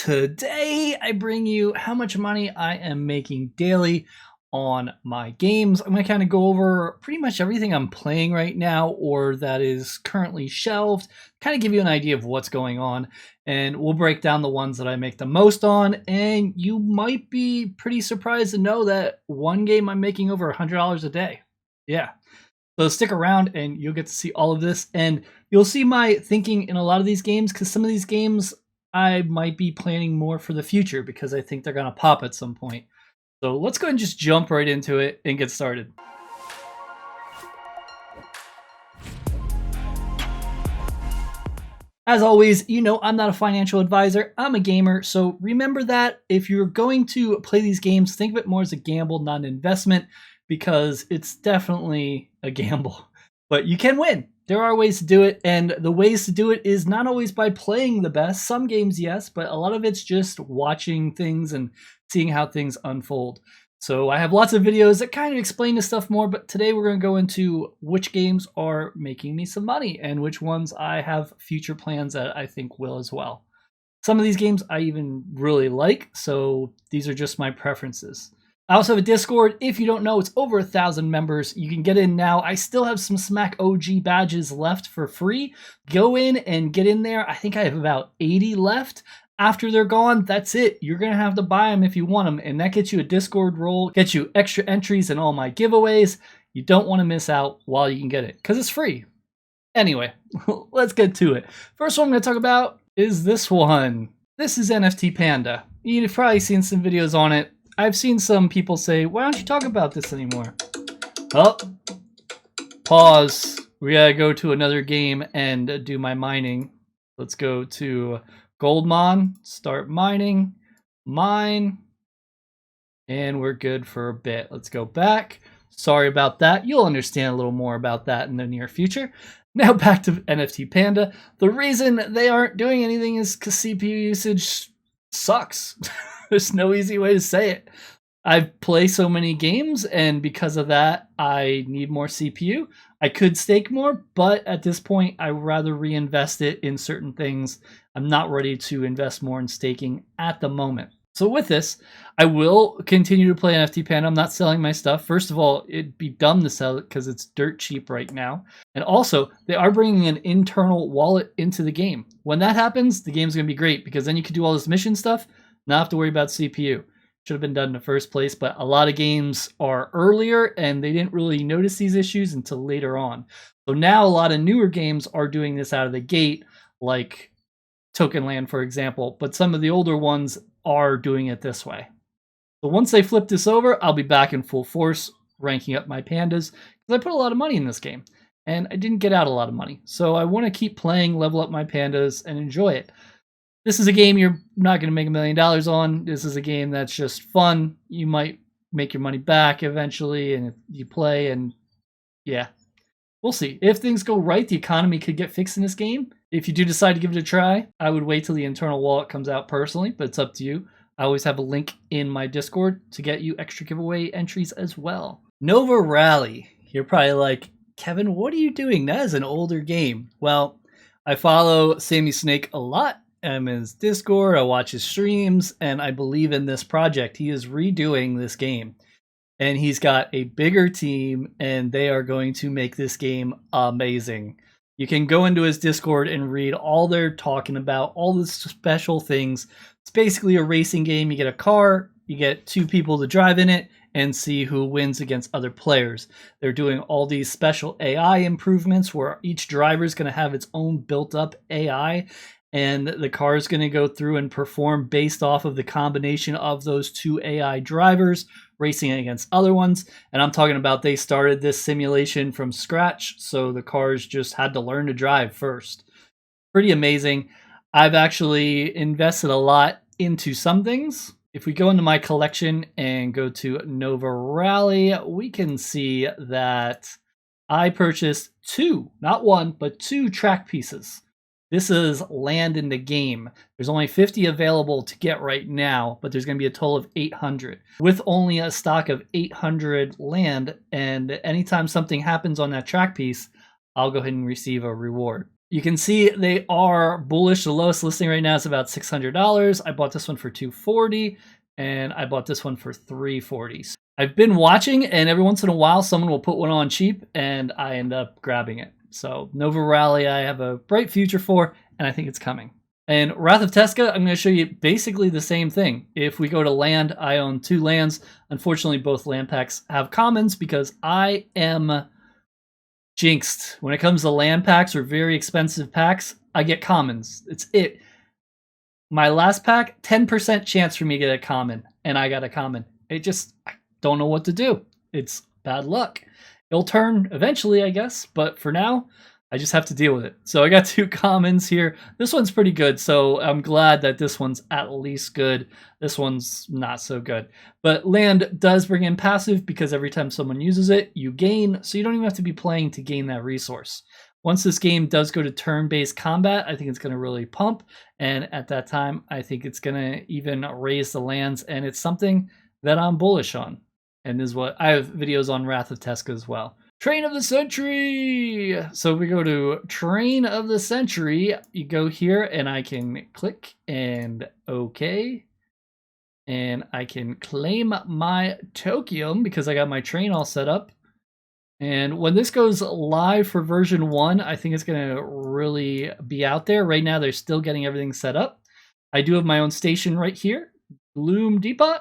Today, I bring you how much money I am making daily on my games. I'm going to kind of go over pretty much everything I'm playing right now or that is currently shelved, kind of give you an idea of what's going on, and we'll break down the ones that I make the most on, and you might be pretty surprised to know that one game I'm making over $100 a day. Yeah. So stick around and you'll get to see all of this, and you'll see my thinking in a lot of these games, because some of these games I might be planning more for the future because I think they're going to pop at some point. So let's go and just jump right into it and get started. As always, you know I'm not a financial advisor, I'm a gamer, so remember that if you're going to play these games, think of it more as a gamble, not an investment, because it's definitely a gamble. But you can win. There are ways to do it, and the ways to do it is not always by playing the best. Some games, yes, but a lot of it's just watching things and seeing how things unfold. So I have lots of videos that kind of explain this stuff more, but today we're going to go into which games are making me some money and which ones I have future plans that I think will as well. Some of these games I even really like, so these are just my preferences. I also have a Discord. If you don't know, it's over 1,000 members. You can get in now. I still have some Smack OG badges left for free. Go in and get in there. I think I have about 80 left. After they're gone, that's it. You're going to have to buy them if you want them, and that gets you a Discord role, gets you extra entries in all my giveaways. You don't want to miss out while you can get it, because it's free. Anyway, let's get to it. First one I'm going to talk about is this one. This is NFT Panda. You've probably seen some videos on it. I've seen some people say, why don't you talk about this anymore? Oh, pause. We gotta go to another game and do my mining. Let's go to Goldmand, start mining, mine, and we're good for a bit. Let's go back. Sorry about that. You'll understand a little more about that in the near future. Now back to NFT Panda. The reason they aren't doing anything is because CPU usage sucks. There's no easy way to say it. I play so many games, and because of that, I need more CPU. I could stake more, but at this point, I'd rather reinvest it in certain things. I'm not ready to invest more in staking at the moment. So with this, I will continue to play NFT Panda. I'm not selling my stuff. First of all, it'd be dumb to sell it because it's dirt cheap right now. And also, they are bringing an internal wallet into the game. When that happens, the game's going to be great, because then you can do all this mission stuff, not have to worry about CPU. Should have been done in the first place, but a lot of games are earlier and they didn't really notice these issues until later on. So now a lot of newer games are doing this out of the gate, like TokenLands, for example, but some of the older ones are doing it this way. So once they flip this over, I'll be back in full force ranking up my pandas, because I put a lot of money in this game and I didn't get out a lot of money. So I want to keep playing, level up my pandas, and enjoy it. This is a game you're not going to make $1 million on. This is a game that's just fun. You might make your money back eventually, and you play, and yeah, we'll see. If things go right, the economy could get fixed in this game. If you do decide to give it a try, I would wait till the internal wallet comes out personally, but it's up to you. I always have a link in my Discord to get you extra giveaway entries as well. Nova Rally. You're probably like, Kevin, what are you doing? That is an older game. Well, I follow Sammy Snake a lot. I'm in his Discord, I watch his streams, and I believe in this project. He is redoing this game, and he's got a bigger team, and they are going to make this game amazing. You can go into his Discord and read all they're talking about, all the special things. It's basically a racing game. You get a car, you get 2 people to drive in it, and see who wins against other players. They're doing all these special AI improvements where each driver is going to have its own built-up AI, and the car is going to go through and perform based off of the combination of those 2 AI drivers racing against other ones. And I'm talking about they started this simulation from scratch, so the cars just had to learn to drive first. Pretty amazing. I've actually invested a lot into some things. If we go into my collection and go to Nova Rally, we can see that I purchased 2, not 1, but 2 track pieces. This is land in the game. There's only 50 available to get right now, but there's going to be a total of 800. With only a stock of 800 land, and anytime something happens on that track piece, I'll go ahead and receive a reward. You can see they are bullish. The lowest listing right now is about $600. I bought this one for $240, and I bought this one for $340. I've been watching, and every once in a while, someone will put one on cheap, and I end up grabbing it. So Nova Rally, I have a bright future for, and I think it's coming. And Wrath of Tezca, I'm going to show you basically the same thing. If we go to land, I own 2 lands. Unfortunately, both land packs have commons because I am jinxed. When it comes to land packs or very expensive packs, I get commons. It's it. My last pack, 10% chance for me to get a common, and I got a common. I don't know what to do. It's bad luck. It'll turn eventually, I guess, but for now, I just have to deal with it. So I got 2 commons here. This one's pretty good, so I'm glad that this one's at least good. This one's not so good. But land does bring in passive because every time someone uses it, you gain, so you don't even have to be playing to gain that resource. Once this game does go to turn-based combat, I think it's going to really pump, and at that time, I think it's going to even raise the lands, and it's something that I'm bullish on. And this is what I have videos on Wrath of Tezca as well. Train of the Century. So we go to Train of the Century. You go here and I can click and OK. And I can claim my token because I got my train all set up. And when this goes live for version 1, I think it's going to really be out there. Right now, they're still getting everything set up. I do have my own station right here, Gloom Depot.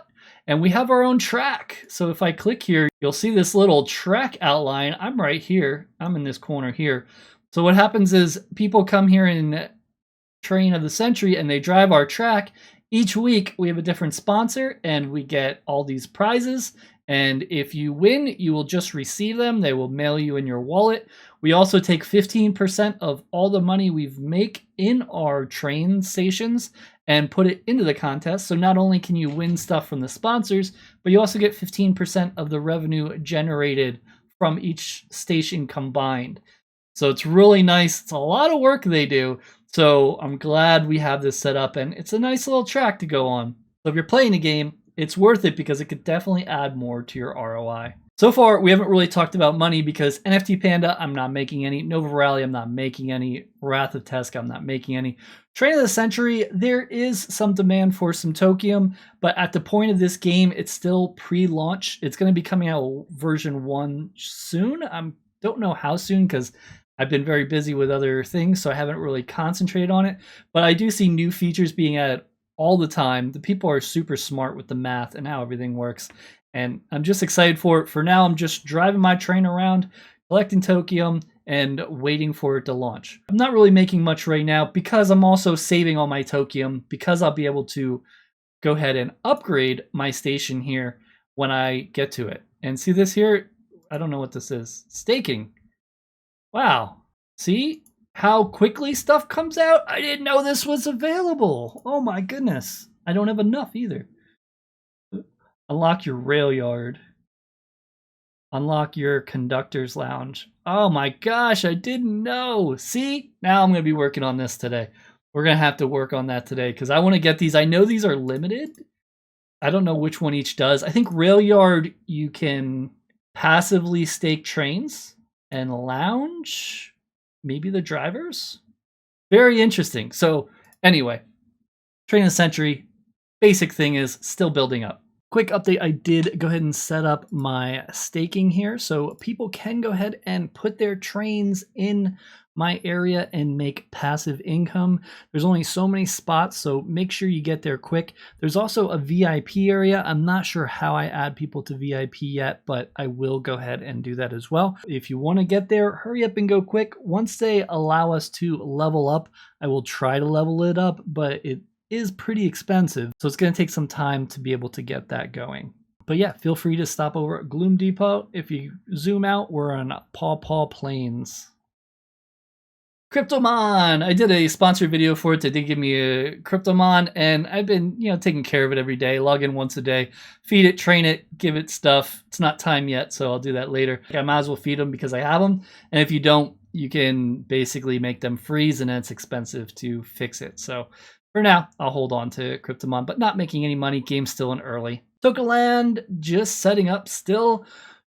And we have our own track. So if I click here, you'll see this little track outline. I'm right here. I'm in this corner here. So what happens is people come here in Train of the Century and they drive our track. Each week we have a different sponsor and we get all these prizes. And if you win, you will just receive them. They will mail you in your wallet. We also take 15% of all the money we make in our train stations and put it into the contest. So not only can you win stuff from the sponsors, but you also get 15% of the revenue generated from each station combined. So it's really nice. It's a lot of work they do. So I'm glad we have this set up, and it's a nice little track to go on. So if you're playing a game, it's worth it because it could definitely add more to your ROI. So far, we haven't really talked about money because NFT Panda, I'm not making any. Nova Rally, I'm not making any. Wrath of Tezca, I'm not making any. Train of the Century, there is some demand for some token, but at the point of this game, it's still pre-launch. It's going to be coming out version 1 soon. I don't know how soon because I've been very busy with other things, so I haven't really concentrated on it. But I do see new features being added all the time. The people are super smart with the math and how everything works. And I'm just excited for it. For now, I'm just driving my train around, collecting token, and waiting for it to launch. I'm not really making much right now because I'm also saving all my token because I'll be able to go ahead and upgrade my station here when I get to it. And see this here? I don't know what this is. Staking. Wow. See how quickly stuff comes out? I didn't know this was available. Oh my goodness. I don't have enough either. Unlock your rail yard. Unlock your conductor's lounge. Oh my gosh, I didn't know. See? Now I'm going to be working on this today. We're going to have to work on that today because I want to get these. I know these are limited. I don't know which one each does. I think rail yard, you can passively stake trains and lounge. Maybe the drivers. Very interesting. So anyway, Train of the Century, basic thing is still building up. Quick update, I did go ahead and set up my staking here so people can go ahead and put their trains in my area and make passive income. There's only so many spots, so make sure you get there quick. There's also a VIP area. I'm not sure how I add people to VIP yet, but I will go ahead and do that as well. If you want to get there, hurry up and go quick. Once they allow us to level up, I will try to level it up, but it is pretty expensive, so it's going to take some time to be able to get that going. But yeah, feel free to stop over at Gloom Depot. If you zoom out, we're on Paw Paw Plains. Kryptomon! I did a sponsored video for it. They did give me a Kryptomon, and I've been, taking care of it every day. Log in once a day, feed it, train it, give it stuff. It's not time yet, so I'll do that later. I might as well feed them because I have them, and if you don't, you can basically make them freeze, and then it's expensive to fix it. So for now, I'll hold on to Kryptomon, but not making any money. Game's still in early. TokenLands just setting up, still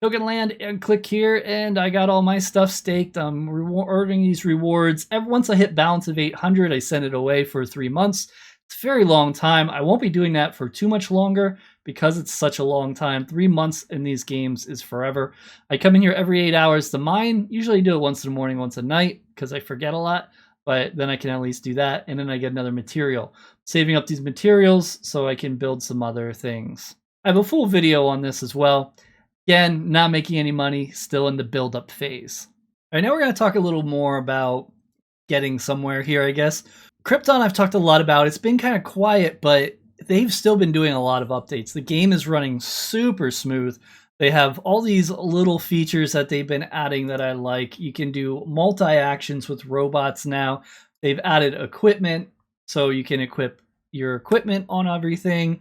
TokenLand and click here, and I got all my stuff staked. I'm earning these rewards. Once I hit balance of 800, I send it away for 3 months. It's a very long time. I won't be doing that for too much longer because it's such a long time. 3 months in these games is forever. I come in here every 8 hours to mine. Usually do it once in the morning, once at night, because I forget a lot. But then I can at least do that, and then I get another material. Saving up these materials so I can build some other things. I have a full video on this as well. Again, not making any money, still in the build-up phase. All right, now we're going to talk a little more about getting somewhere here, I guess. Krypton I've talked a lot about. It's been kind of quiet, but they've still been doing a lot of updates. The game is running super smooth. They have all these little features that they've been adding that I like. You can do multi-actions with robots now. They've added equipment, so you can equip your equipment on everything.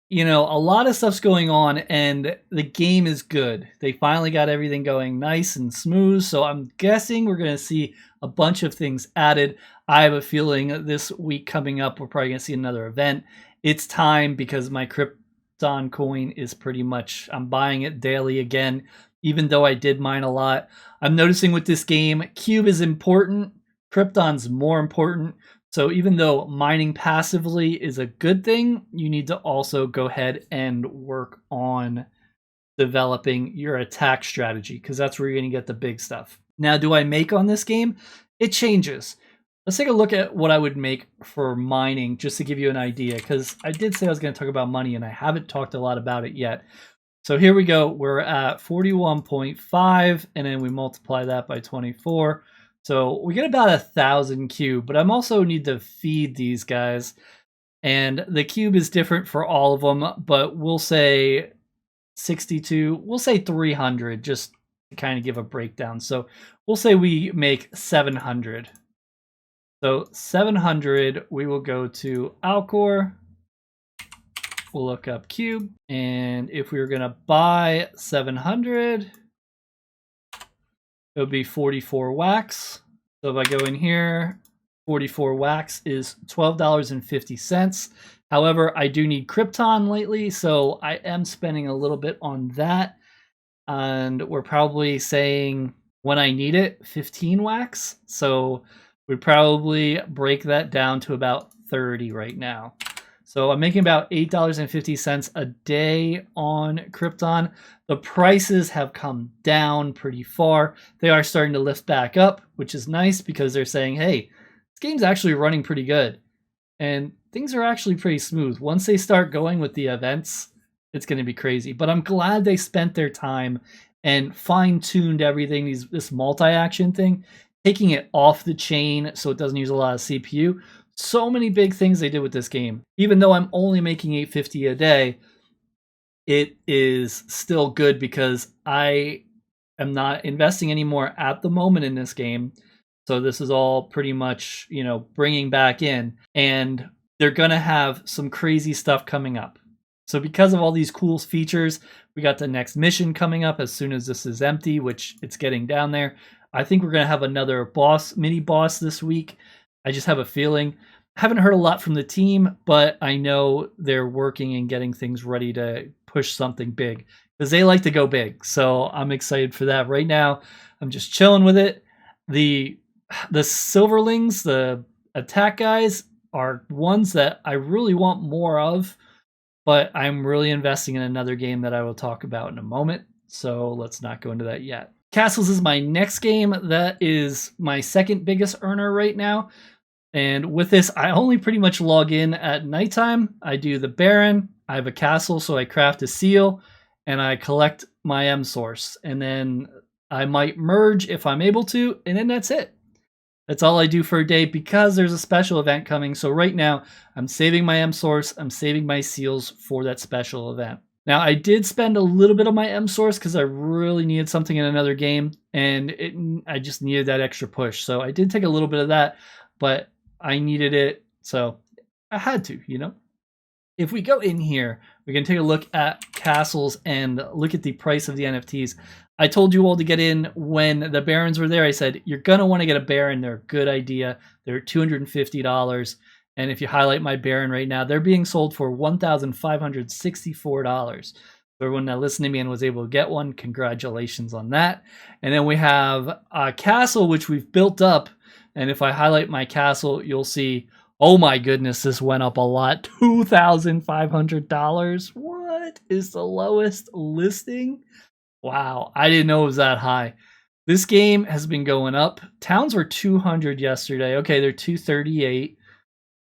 You know, a lot of stuff's going on, and the game is good. They finally got everything going nice and smooth, so I'm guessing we're going to see a bunch of things added. I have a feeling this week coming up, we're probably going to see another event. It's time because my Krypton coin is pretty much, I'm buying it daily again, even though I did mine a lot. I'm noticing with this game, Cube is important, Krypton's more important. So even though mining passively is a good thing, you need to also go ahead and work on developing your attack strategy, because that's where you're going to get the big stuff. Now, do I make on this game? It changes. Let's take a look at what I would make for mining, just to give you an idea, because I did say I was going to talk about money, and I haven't talked a lot about it yet. So here we go. We're at 41.5, and then we multiply that by 24. So we get about 1,000 cube, but I'm also need to feed these guys. And the cube is different for all of them, but we'll say 62, we'll say 300, just to kind of give a breakdown. So we'll say we make 700. So 700, we will go to Alcor. We'll look up cube. And if we were going to buy 700, it would be 44 wax. So if I go in here, 44 wax is $12.50. However, I do need Krypton lately, so I am spending a little bit on that. And we're probably saying when I need it, 15 wax. So we'd probably break that down to about 30 right now. So I'm making about $8.50 a day on Krypton. The prices have come down pretty far. They are starting to lift back up, which is nice because they're saying, hey, this game's actually running pretty good. And things are actually pretty smooth. Once they start going with the events, it's going to be crazy. But I'm glad they spent their time and fine-tuned everything, this multi-action thing, taking it off the chain so it doesn't use a lot of CPU. So many big things they did with this game. Even though I'm only making $8.50 a day, it is still good because I am not investing anymore at the moment in this game. So this is all pretty much, you know, bringing back in. And they're going to have some crazy stuff coming up. So because of all these cool features, we got the next mission coming up as soon as this is empty, which it's getting down there. I think we're going to have another mini boss this week. I just have a feeling. I haven't heard a lot from the team, but I know they're working and getting things ready to push something big because they like to go big. So I'm excited for that. Right now, I'm just chilling with it. The Silverlings, the attack guys, are ones that I really want more of, but I'm really investing in another game that I will talk about in a moment. So let's not go into that yet. Castles is my next game. That is my second biggest earner right now. And with this, I only pretty much log in at nighttime. I do the Baron. I have a castle, so I craft a seal, and I collect my M source. And then I might merge if I'm able to, and then that's it. That's all I do for a day because there's a special event coming. So right now, I'm saving my M source. I'm saving my seals for that special event. Now, I did spend a little bit of my M source because I really needed something in another game, and I just needed that extra push. So I did take a little bit of that, but I needed it, so I had to, you know. If we go in here, we can take a look at castles and look at the price of the NFTs. I told you all to get in when the Barons were there. I said, you're going to want to get a Baron. They're a good idea. They're $250. And if you highlight my Baron right now, they're being sold for $1,564. Everyone that listened to me and was able to get one, congratulations on that. And then we have a castle, which we've built up. And if I highlight my castle, you'll see, oh my goodness, this went up a lot. $2,500. What is the lowest listing? Wow, I didn't know it was that high. This game has been going up. Towns were 200 yesterday. Okay, they're 238.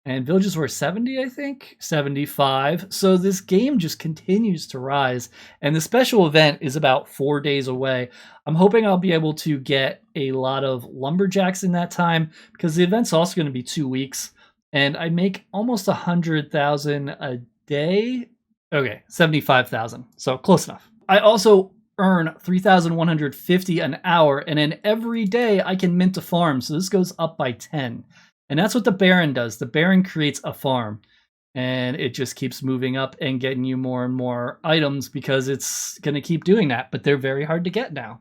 And villages were 70, I think, 75. So this game just continues to rise. And the special event is about 4 days away. I'm hoping I'll be able to get a lot of lumberjacks in that time, because the event's also going to be 2 weeks. And I make almost 100,000 a day. Okay, 75,000. So close enough. I also earn 3,150 an hour. And then every day I can mint a farm. So this goes up by 10. And that's what the Baron does. The Baron creates a farm, and it just keeps moving up and getting you more and more items because it's going to keep doing that, but they're very hard to get now.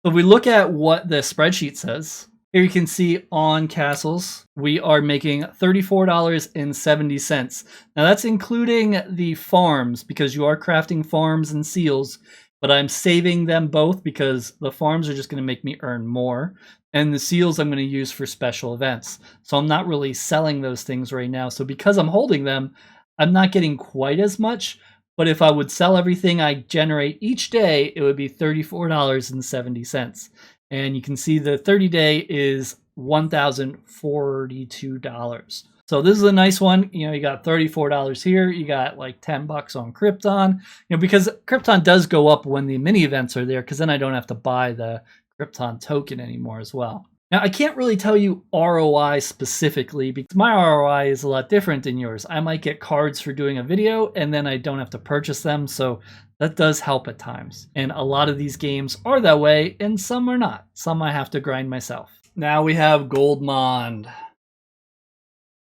So if we look at what the spreadsheet says, here you can see on castles, we are making $34.70. Now that's including the farms, because you are crafting farms and seals, but I'm saving them both because the farms are just going to make me earn more. And the seals I'm going to use for special events. So I'm not really selling those things right now. So because I'm holding them, I'm not getting quite as much. But if I would sell everything I generate each day, it would be $34.70. And you can see the 30-day is $1,042. So this is a nice one. You know, you got $34 here. You got like $10 on Krypton. You know, because Krypton does go up when the mini events are there, because then I don't have to buy the Krypton token anymore as well. Now, I can't really tell you ROI specifically because my ROI is a lot different than yours. I might get cards for doing a video and then I don't have to purchase them, so that does help at times. And a lot of these games are that way and some are not. Some I have to grind myself. Now we have Goldmand.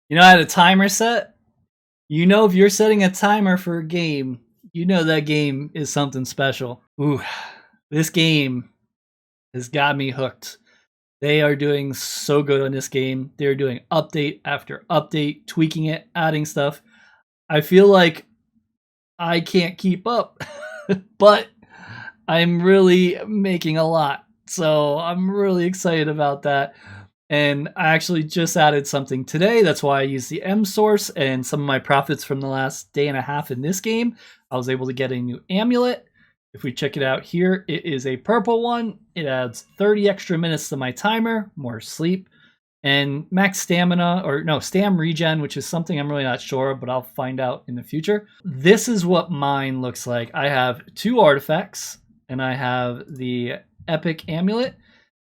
You know, I had a timer set. You know, if you're setting a timer for a game, you know that game is something special. Ooh, this game has got me hooked. They are doing so good on this game. They're doing update after update, tweaking it, adding stuff. I feel like I can't keep up, but I'm really making a lot. So I'm really excited about that. And I actually just added something today. That's why I use the M source and some of my profits from the last day and a half in this game. I was able to get a new amulet. If we check it out here, it is a purple one. It adds 30 extra minutes to my timer, more sleep, and max stamina, or no, stam regen, which is something I'm really not sure, but I'll find out in the future. This is what mine looks like. I have 2 artifacts, and I have the epic amulet.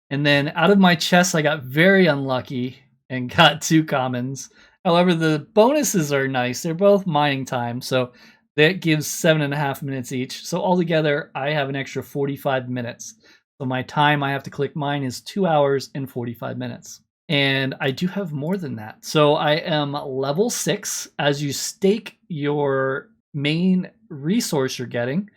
And then out of my chest, I got very unlucky and got 2 commons. However, the bonuses are nice. They're both mining time, so that gives 7.5 minutes each. So altogether, I have an extra 45 minutes. So my time I have to click mine is 2 hours and 45 minutes. And I do have more than that. So I am level 6. As you stake your main resource you're getting,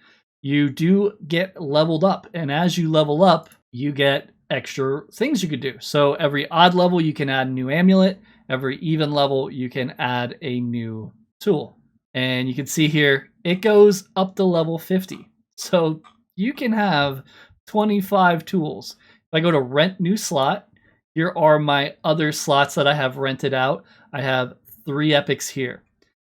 you do get leveled up. And as you level up, you get extra things you could do. So every odd level, you can add a new amulet. Every even level, you can add a new tool. And you can see here, it goes up to level 50. So you can have 25 tools. If I go to rent new slot, here are my other slots that I have rented out. I have 3 epics here.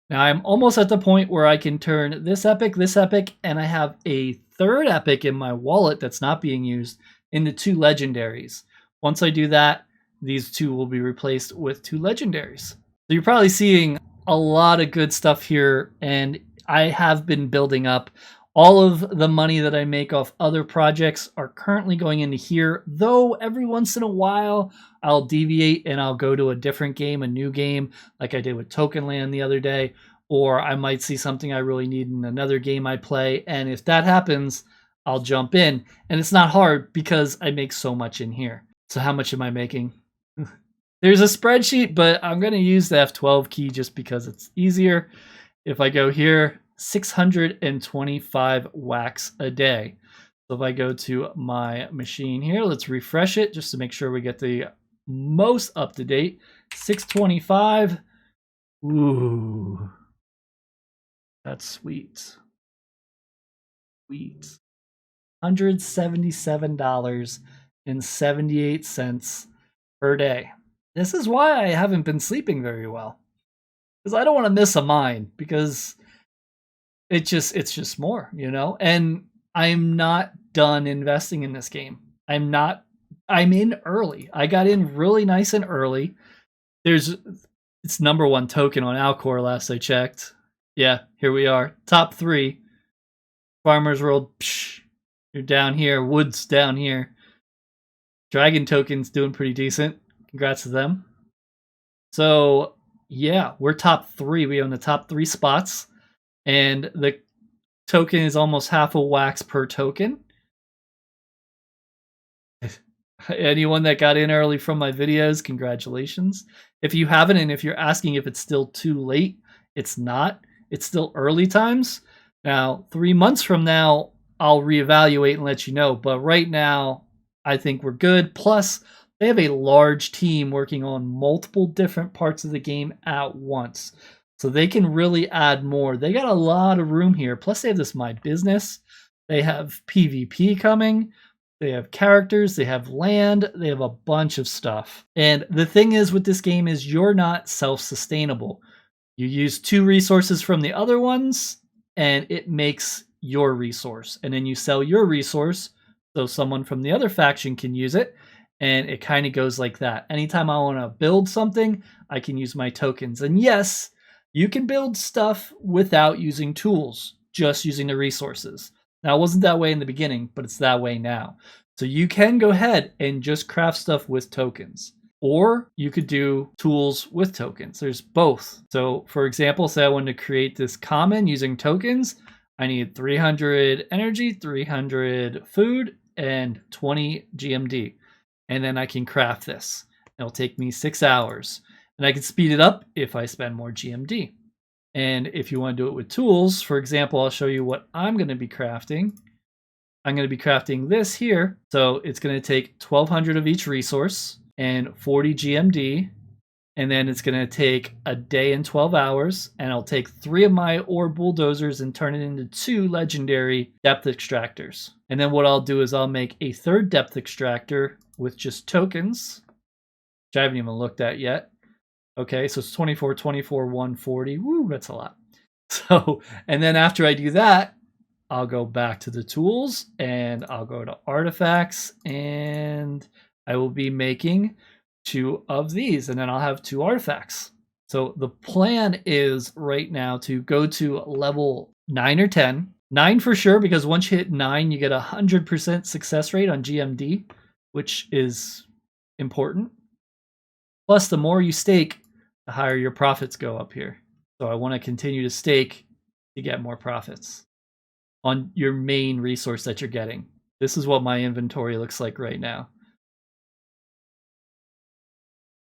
Now I'm almost at the point where I can turn this epic, and I have a 3rd epic in my wallet that's not being used into 2 legendaries. Once I do that, these 2 will be replaced with 2 legendaries. So you're probably seeing a lot of good stuff here, and I have been building up. All of the money that I make off other projects are currently going into here, though every once in a while I'll deviate and I'll go to a different game, a new game, like I did with TokenLands the other day, or I might see something I really need in another game I play, and if that happens, I'll jump in. And it's not hard because I make so much in here. So how much am I making? There's a spreadsheet, but I'm going to use the F12 key just because it's easier. If I go here, 625 wax a day. So if I go to my machine here, let's refresh it just to make sure we get the most up to date. 625. Ooh, that's sweet. Sweet. $177.78 per day. This is why I haven't been sleeping very well. Because I don't want to miss a mine, because it's just more, you know? And I'm not done investing in this game. I'm in early. I got in really nice and early. It's number one token on Alcor last I checked. Yeah, here we are. Top 3. Farmers World, psh, you're down here. Woods down here. Dragon token's doing pretty decent. Congrats to them. So yeah, we're top 3. We own the top 3 spots, and the token is almost half a wax per token. Anyone that got in early from my videos, congratulations. If you haven't, and if you're asking if it's still too late, it's not. It's still early times. Now, 3 months from now, I'll reevaluate and let you know. But right now, I think we're good. Plus, they have a large team working on multiple different parts of the game at once. So they can really add more. They got a lot of room here. Plus, they have this My Business. They have PvP coming. They have characters, they have land, they have a bunch of stuff. And the thing is with this game is you're not self-sustainable. You use 2 resources from the other ones, and it makes your resource. And then you sell your resource so someone from the other faction can use it. And it kind of goes like that. Anytime I want to build something, I can use my tokens. And yes, you can build stuff without using tools, just using the resources. Now, it wasn't that way in the beginning, but it's that way now. So you can go ahead and just craft stuff with tokens. Or you could do tools with tokens. There's both. So for example, say I wanted to create this common using tokens. I need 300 energy, 300 food, and 20 GMD. And then I can craft this. It'll take me 6 hours. And I can speed it up if I spend more GMD. And if you want to do it with tools, for example, I'll show you what I'm going to be crafting. I'm going to be crafting this here. So it's going to take 1,200 of each resource and 40 GMD. And then it's going to take a day and 12 hours. And I'll take 3 of my ore bulldozers and turn it into 2 legendary depth extractors. And then what I'll do is I'll make a 3rd depth extractor with just tokens, which I haven't even looked at yet. Okay, so it's 24, 24, 140. Woo, that's a lot. So, and then after I do that, I'll go back to the tools and I'll go to artifacts and I will be making 2 of these and then I'll have 2 artifacts. So the plan is right now to go to level 9 or 10. 9 for sure, because once you hit 9, you get a 100% success rate on GMD, which is important. Plus, the more you stake, the higher your profits go up here. So I want to continue to stake to get more profits on your main resource that you're getting. This is what my inventory looks like right now.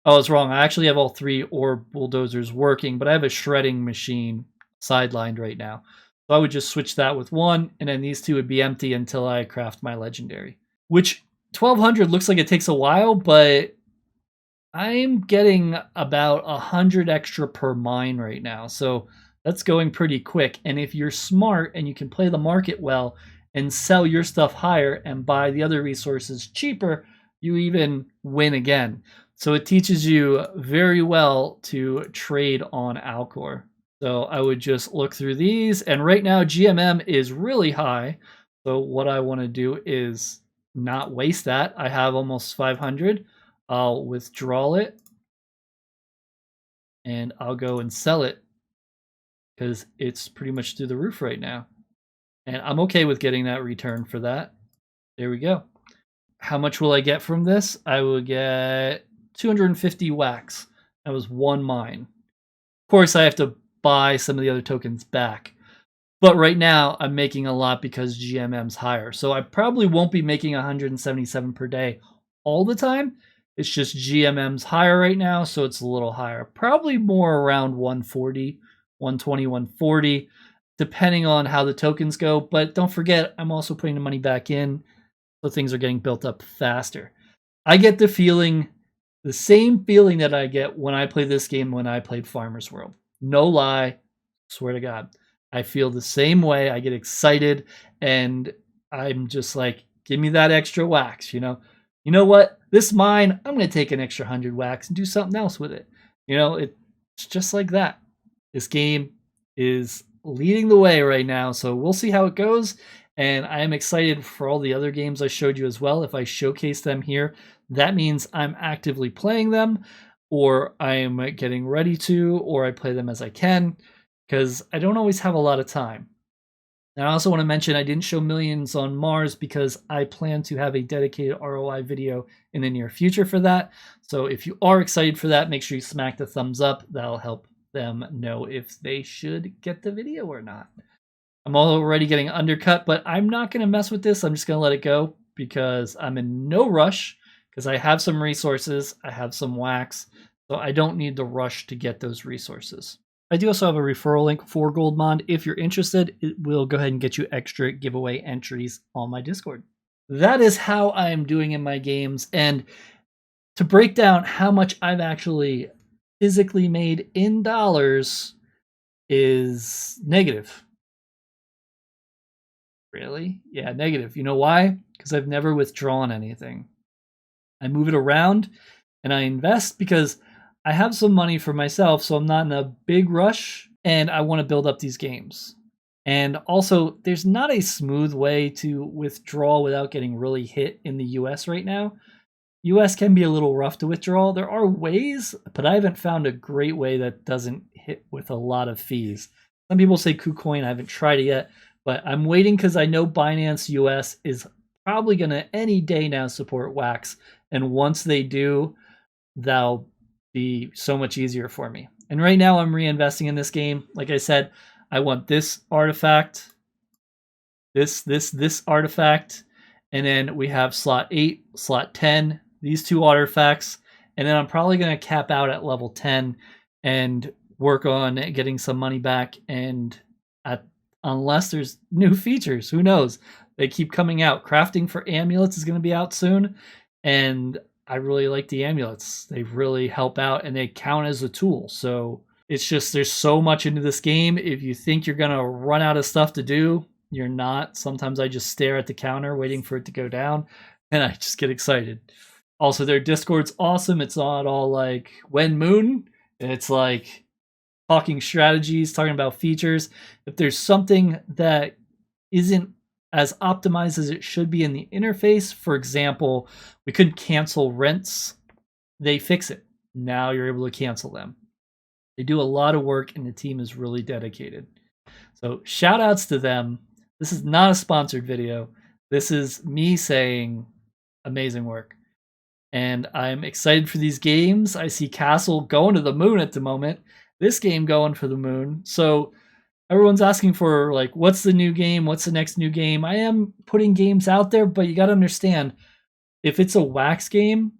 Oh, it's wrong. I actually have all 3 ore bulldozers working, but I have a shredding machine sidelined right now. So I would just switch that with 1, and then these 2 would be empty until I craft my legendary. Which 1,200 looks like it takes a while, but I'm getting about 100 extra per mine right now, so that's going pretty quick. And if you're smart and you can play the market well and sell your stuff higher and buy the other resources cheaper, you even win again. So it teaches you very well to trade on Alcor. So I would just look through these, and right now GMM is really high. So what I want to do is not waste that. I have almost 500. I'll withdraw it and I'll go and sell it because it's pretty much through the roof right now. And I'm okay with getting that return for that. There we go. How much will I get from this? I will get 250 wax. That was 1 mine. Of course, I have to buy some of the other tokens back. But right now, I'm making a lot because GMM's higher. So I probably won't be making 177 per day all the time. It's just GMM's higher right now, so it's a little higher. Probably more around 140, 120, 140, depending on how the tokens go. But don't forget, I'm also putting the money back in, so things are getting built up faster. I get the feeling, the same feeling that I get when I play this game when I played Farmers World. No lie, swear to God. I feel the same way. I get excited and I'm just like, give me that extra wax, you know? You know what? This mine, I'm going to take an extra 100 wax and do something else with it. You know, it's just like that. This game is leading the way right now, so we'll see how it goes. And I am excited for all the other games I showed you as well. If I showcase them here, that means I'm actively playing them, or I am getting ready to, or I play them as I can, because I don't always have a lot of time. And I also want to mention I didn't show Millions on Mars because I plan to have a dedicated ROI video in the near future for that. So if you are excited for that, make sure you smack the thumbs up. That'll help them know if they should get the video or not. I'm already getting undercut, but I'm not going to mess with this. I'm just going to let it go because I'm in no rush because I have some resources. I have some wax, so I don't need the rush to get those resources. I do also have a referral link for Goldmand. If you're interested, it will go ahead and get you extra giveaway entries on my Discord. That is how I am doing in my games. And to break down how much I've actually physically made in dollars is negative. Really? Yeah, negative. You know why? Because I've never withdrawn anything. I move it around and I invest because I have some money for myself, so I'm not in a big rush, and I want to build up these games. And also, there's not a smooth way to withdraw without getting really hit in the US right now. US can be a little rough to withdraw. There are ways, but I haven't found a great way that doesn't hit with a lot of fees. Some people say KuCoin. I haven't tried it yet, but I'm waiting because I know Binance US is probably going to any day now support Wax. And once they do, that'll be so much easier for me. And right now I'm reinvesting in this game. Like I said, I want this artifact, this artifact, and then we have slot 8, slot 10, these two artifacts, and then I'm probably going to cap out at level 10 and work on getting some money back. And unless there's new features, who knows? They keep coming out. Crafting for amulets is going to be out soon, and I really like the amulets. They really help out and they count as a tool. So it's just, there's so much into this game. If you think you're going to run out of stuff to do, you're not. Sometimes I just stare at the counter waiting for it to go down and I just get excited. Also, their Discord's awesome. It's not all like When Moon. It's like talking strategies, talking about features. If there's something that isn't as optimized as it should be in the interface. For example, we couldn't cancel rents. They fix it. Now you're able to cancel them. They do a lot of work and the team is really dedicated. So shout outs to them. This is not a sponsored video. This is me saying amazing work. And I'm excited for these games. I see Castle going to the moon at the moment. This game going for the moon. So everyone's asking for, like, what's the new game? What's the next new game? I am putting games out there, but you got to understand, if it's a Wax game,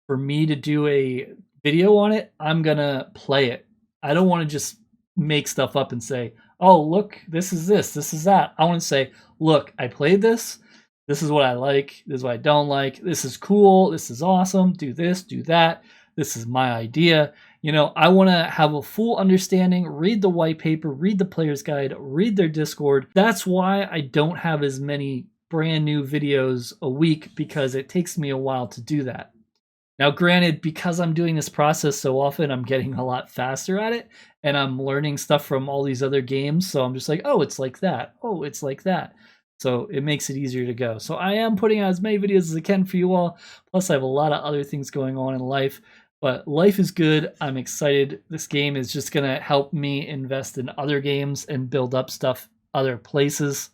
for me to do a video on it, I'm going to play it. I don't want to just make stuff up and say, oh, look, this is that. I want to say, look, I played this. This is what I like. This is what I don't like. This is cool. This is awesome. Do this, do that. This is my idea. You know, I want to have a full understanding, read the white paper, read the player's guide, read their Discord. That's why I don't have as many brand new videos a week, because it takes me a while to do that. Now, granted, because I'm doing this process so often, I'm getting a lot faster at it, and I'm learning stuff from all these other games. So I'm just like, oh, it's like that. Oh, it's like that. So it makes it easier to go. So I am putting out as many videos as I can for you all. Plus, I have a lot of other things going on in life. But life is good. I'm excited. This game is just going to help me invest in other games and build up stuff other places.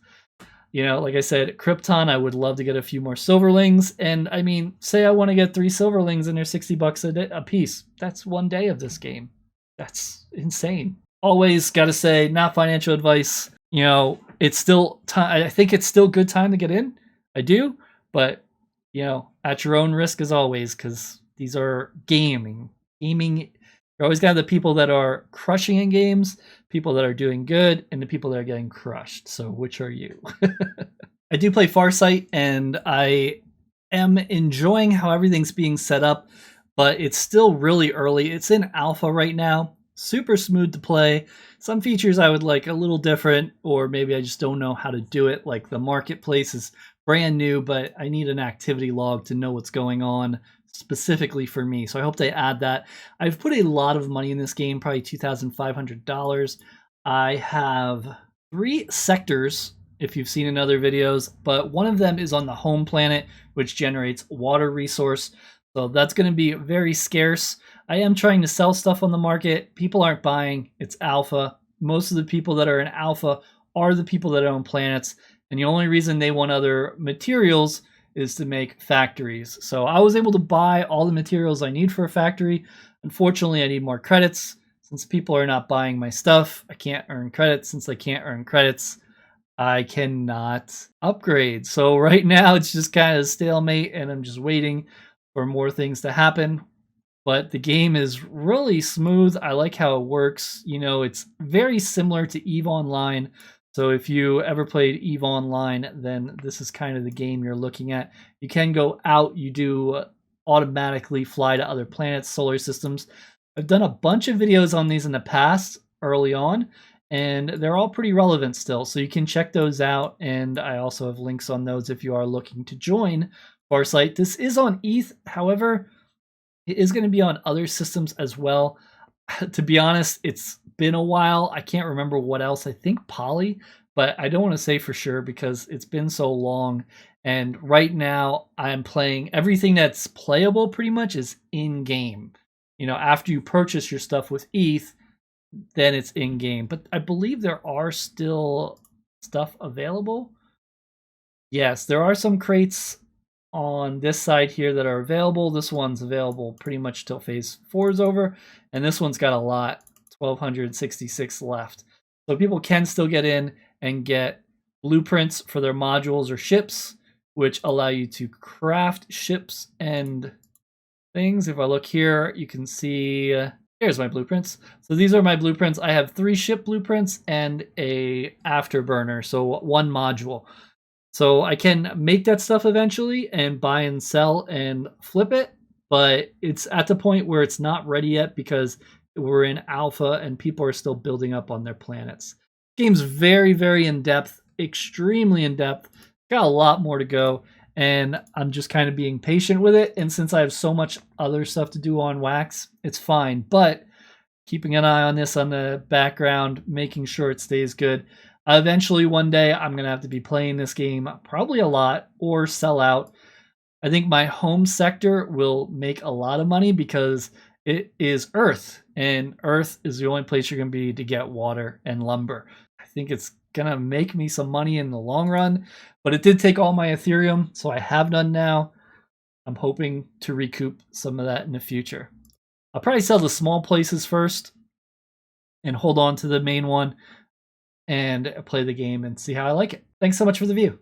You know, like I said, Krypton, I would love to get a few more silverlings. And I mean, say I want to get 3 silverlings and they're $60 a piece. That's one day of this game. That's insane. Always got to say, not financial advice. You know, it's still time. I think it's still good time to get in. I do. But, you know, at your own risk as always, because these are gaming. You're always got the people that are crushing in games, people that are doing good, and the people that are getting crushed. So which are you? I do play Farsite, and I am enjoying how everything's being set up, but it's still really early. It's in alpha right now, super smooth to play. Some features I would like a little different, or maybe I just don't know how to do it. Like the marketplace is brand new, but I need an activity log to know what's going on specifically for me. So I hope they add that. I've put a lot of money in this game, probably $2,500. I have 3 sectors, if you've seen in other videos, but one of them is on the home planet, which generates water resource. So that's going to be very scarce. I am trying to sell stuff on the market. People aren't buying. It's alpha. Most of the people that are in alpha are the people that own planets. And the only reason they want other materials is to make factories. So I was able to buy all the materials I need for a factory. Unfortunately, I need more credits. Since people are not buying my stuff, I can't earn credits. Since I can't earn credits, I cannot upgrade. So right now it's just kind of stalemate, and I'm just waiting for more things to happen. But the game is really smooth. I like how it works. You know, it's very similar to EVE Online. So if you ever played EVE Online, then this is kind of the game you're looking at. You can go out. You do automatically fly to other planets, solar systems. I've done a bunch of videos on these in the past, early on, and they're all pretty relevant still. So you can check those out. And I also have links on those if you are looking to join Farsite. This is on ETH. However, it is going to be on other systems as well. To be honest, it's been a while. I can't remember what else. I think Poly, but I don't want to say for sure because it's been so long. And right now I'm playing everything that's playable pretty much is in-game. You know, after you purchase your stuff with ETH, then it's in-game. But I believe there are still stuff available. Yes, there are some crates on this side here that are available. This one's available pretty much till phase 4 is over, and this one's got a lot, 1,266 left. So people can still get in and get blueprints for their modules or ships, which allow you to craft ships and things. If I look here, you can see here's my blueprints. So these are my blueprints. I have 3 ship blueprints and a afterburner, so 1 module. So I can make that stuff eventually and buy and sell and flip it, but it's at the point where it's not ready yet because we're in alpha and people are still building up on their planets. Game's very, very in-depth, extremely in-depth. Got a lot more to go, and I'm just kind of being patient with it. And since I have so much other stuff to do on Wax, it's fine. But keeping an eye on this on the background, making sure it stays good. Eventually, one day, I'm going to have to be playing this game probably a lot or sell out. I think my home sector will make a lot of money because it is Earth, and Earth is the only place you're going to be to get water and lumber. I think it's going to make me some money in the long run, but it did take all my Ethereum, so I have none now. I'm hoping to recoup some of that in the future. I'll probably sell the small places first and hold on to the main one and play the game and see how I like it. Thanks so much for the view.